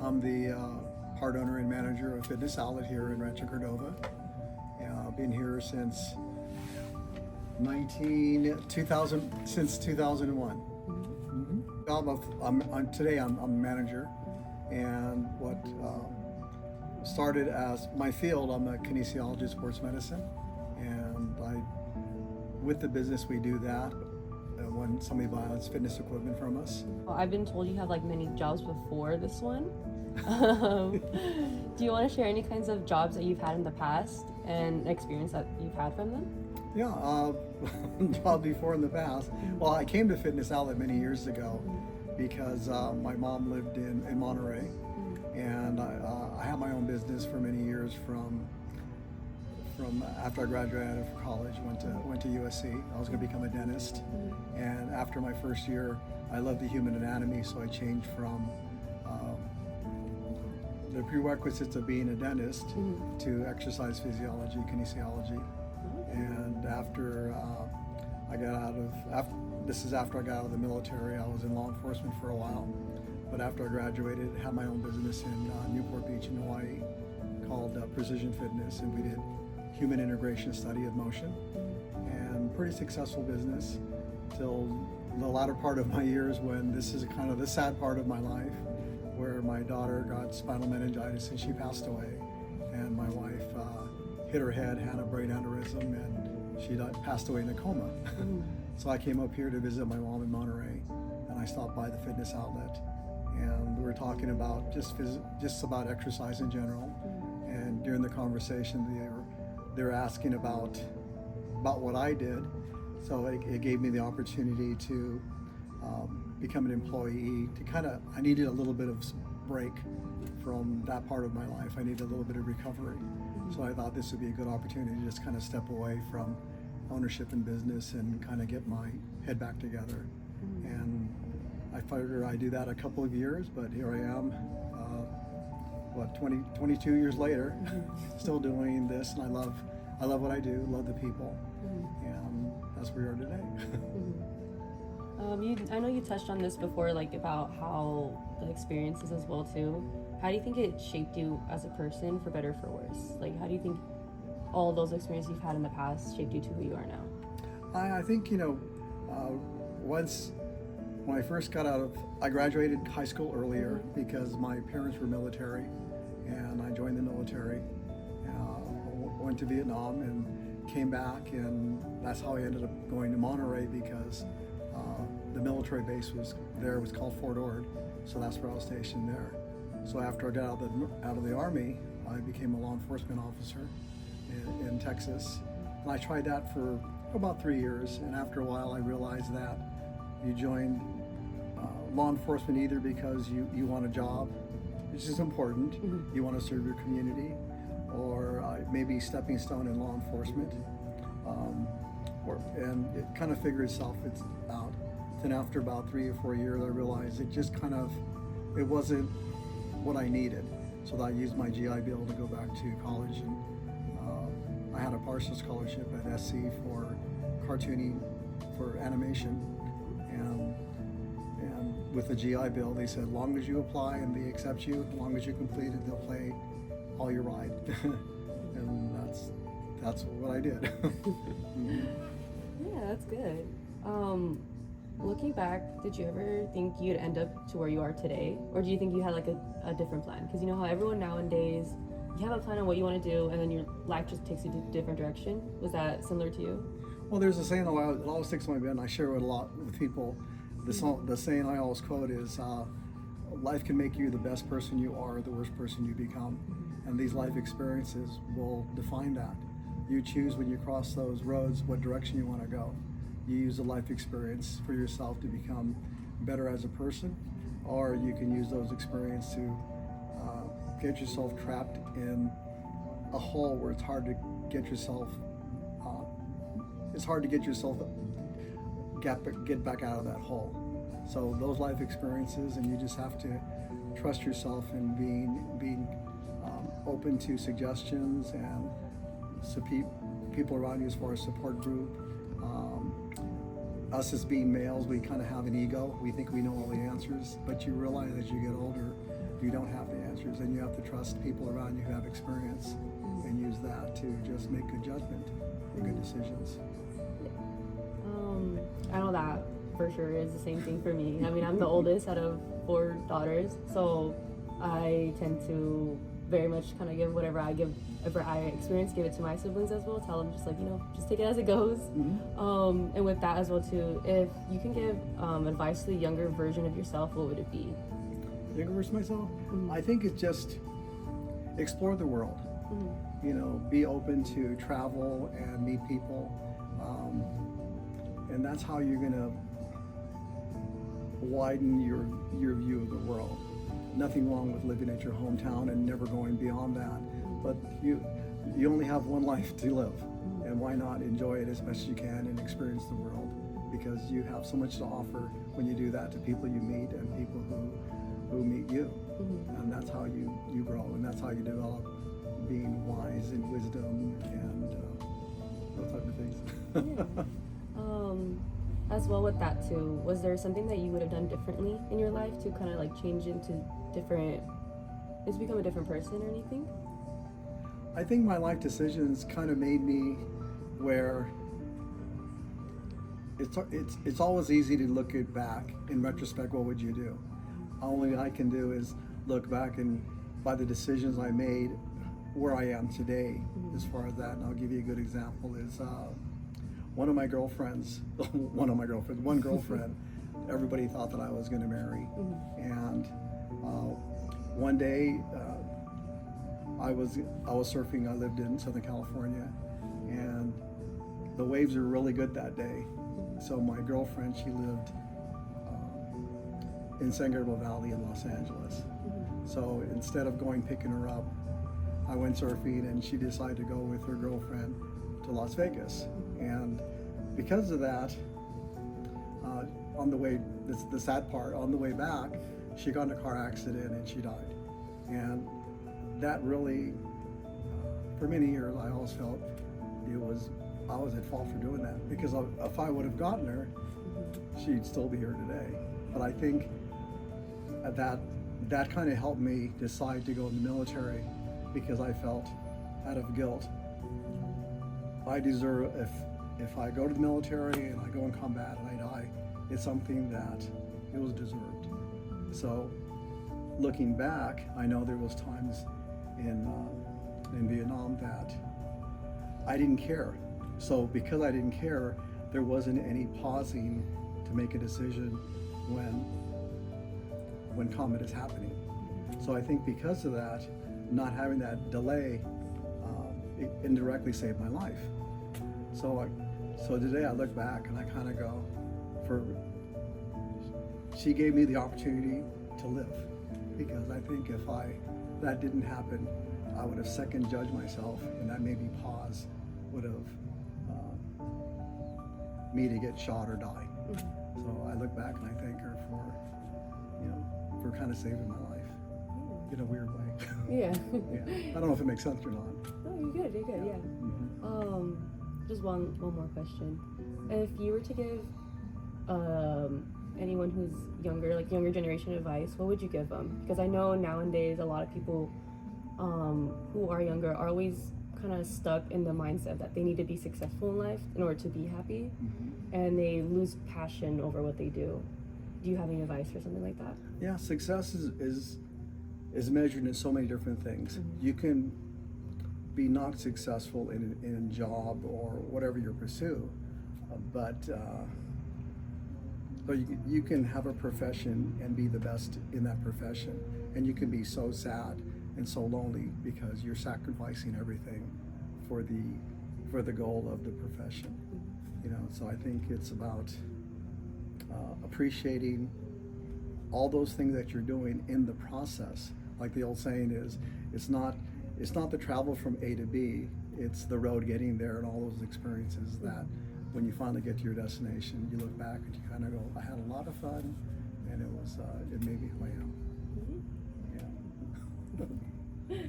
I'm the part owner and manager of Fitness Outlet here in Rancho Cordova. I've been here since 2000, since 2001. Today I'm a manager, and what started as my field, I'm a kinesiologist, sports medicine, and with the business we do that when somebody buys fitness equipment from us. Well, I've been told you have like many jobs before this one. Do you want to share any kinds of jobs that you've had in the past and experience that you've had from them? Yeah, job before in the past. Well, I came to Fitness Outlet many years ago because my mom lived in Monterey, and I had my own business for many years from after I graduated from college, went to USC. I was going to become a dentist, and after my first year, I loved the human anatomy, so I changed from the prerequisites of being a dentist to exercise physiology, kinesiology. And after I got out of, this is after I got out of the military, I was in law enforcement for a while. But after I graduated, I had my own business in Newport Beach in Hawaii called Precision Fitness, and we did human integration study of motion, and pretty successful business till the latter part of my years, when this is kind of the sad part of my life, where my daughter got spinal meningitis and she passed away, and my wife hit her head, had a brain aneurysm, and she passed away in a coma. So I came up here to visit my mom in Monterey, and I stopped by the Fitness Outlet, and we were talking about just about exercise in general. And during the conversation, they were asking about what I did, so it gave me the opportunity to become an employee. I needed a little bit of break from that part of my life. I needed a little bit of recovery. So I thought this would be a good opportunity to just kind of step away from ownership in business and kind of get my head back together. And I figured I'd do that a couple of years, but here I am, 22 years later, still doing this, and I love what I do, love the people, and that's where we are today. I know you touched on this before, like about how the experiences as well too. How do you think it shaped you as a person, for better or for worse? Like, how do you think all those experiences you've had in the past shaped you to who you are now? I think, once when I first got I graduated high school earlier because my parents were military, and I joined the military, went to Vietnam and came back, and that's how I ended up going to Monterey, because the military base was called Fort Ord, so that's where I was stationed there. So after I got out of the Army, I became a law enforcement officer in Texas, and I tried that for about 3 years, and after a while I realized that you join law enforcement either because you want a job, which is important, you want to serve your community, or maybe stepping stone in law enforcement, and it kind of figured itself out. Then after about 3 or 4 years, I realized it wasn't what I needed, so that I used my GI Bill to go back to college, and I had a partial scholarship at SC for cartooning, for animation, and with the GI Bill, they said, as long as you apply and they accept you, as long as you complete it, they'll pay all your ride. And that's what I did. Yeah, that's good. Looking back, did you ever think you'd end up to where you are today? Or do you think you had like a different plan? Because you know how everyone nowadays, you have a plan on what you want to do, and then your life just takes you to a different direction. Was that similar to you? Well, there's a saying that always sticks in my head, and I share it a lot with people. The saying I always quote is, life can make you the best person you are, or the worst person you become. And these life experiences will define that. You choose when you cross those roads what direction you want to go. You use the life experience for yourself to become better as a person, or you can use those experiences to get yourself trapped in a hole where it's hard to get yourself get back out of that hole. So those life experiences, and you just have to trust yourself in being open to suggestions, and people around you as far as support group. Us as being males, we kind of have an ego. We think we know all the answers, but you realize as you get older you don't have the answers, and you have to trust people around you who have experience and use that to just make good judgment and good decisions. I know that for sure is the same thing for me. I mean, I'm the oldest out of 4 daughters, so I tend to very much kind of give whatever I experience, give it to my siblings as well. Tell them just like, just take it as it goes. And with that as well too, if you can give advice to the younger version of yourself, what would it be? Younger version of myself? I think it's just explore the world. Be open to travel and meet people. And that's how you're gonna widen your view of the world. Nothing wrong with living at your hometown and never going beyond that, but you only have one life to live, and why not enjoy it as best as you can and experience the world, because you have so much to offer when you do that to people you meet and people who meet you. And that's how you grow, and that's how you develop being wise and wisdom and those type of things. As well with that too, was there something that you would have done differently in your life to kind of like change into just become a different person or anything? I think my life decisions kind of made me where it's always easy to look it back in retrospect. What would you do? All I can do is look back, and by the decisions I made, where I am today as far as that. And I'll give you a good example is one girlfriend, everybody thought that I was going to marry. And one day I was surfing. I lived in Southern California, and the waves were really good that day. So my girlfriend, she lived in San Gabriel Valley in Los Angeles. So instead of picking her up, I went surfing, and she decided to go with her girlfriend to Las Vegas. And because of that, on the way, the sad part, on the way back, she got in a car accident and she died. And that really, for many years, I always felt I was at fault for doing that, because if I would have gotten her, she'd still be here today. But I think that kind of helped me decide to go in the military, because I felt out of guilt. I deserve, if I go to the military and I go in combat and I die, it's something that it was deserved. So looking back, I know there was times in Vietnam that I didn't care. So because I didn't care, there wasn't any pausing to make a decision when combat is happening. So I think because of that, not having that delay, it indirectly saved my life. So today I look back and I kind of go, she gave me the opportunity to live, because I think if that didn't happen, I would have second judged myself, and that maybe pause would have me to get shot or die. So I look back and I thank her for kind of saving my life in a weird way. Yeah. Yeah. I don't know if it makes sense or not. No, you're good, yeah. Just one more question. If you were to give anyone who's younger generation advice, what would you give them? Because I know nowadays a lot of people who are younger are always kind of stuck in the mindset that they need to be successful in life in order to be happy, and they lose passion over what they do. Do you have any advice for something like that? Yeah, success is measured in so many different things. You can be not successful in a job or whatever you pursue, but you can have a profession and be the best in that profession, and you can be so sad and so lonely because you're sacrificing everything for the goal of the profession. So I think it's about appreciating all those things that you're doing in the process. Like the old saying is, it's not the travel from A to B, it's the road getting there and all those experiences that when you finally get to your destination, you look back and you kind of go, I had a lot of fun, and it made me who I am. Yeah.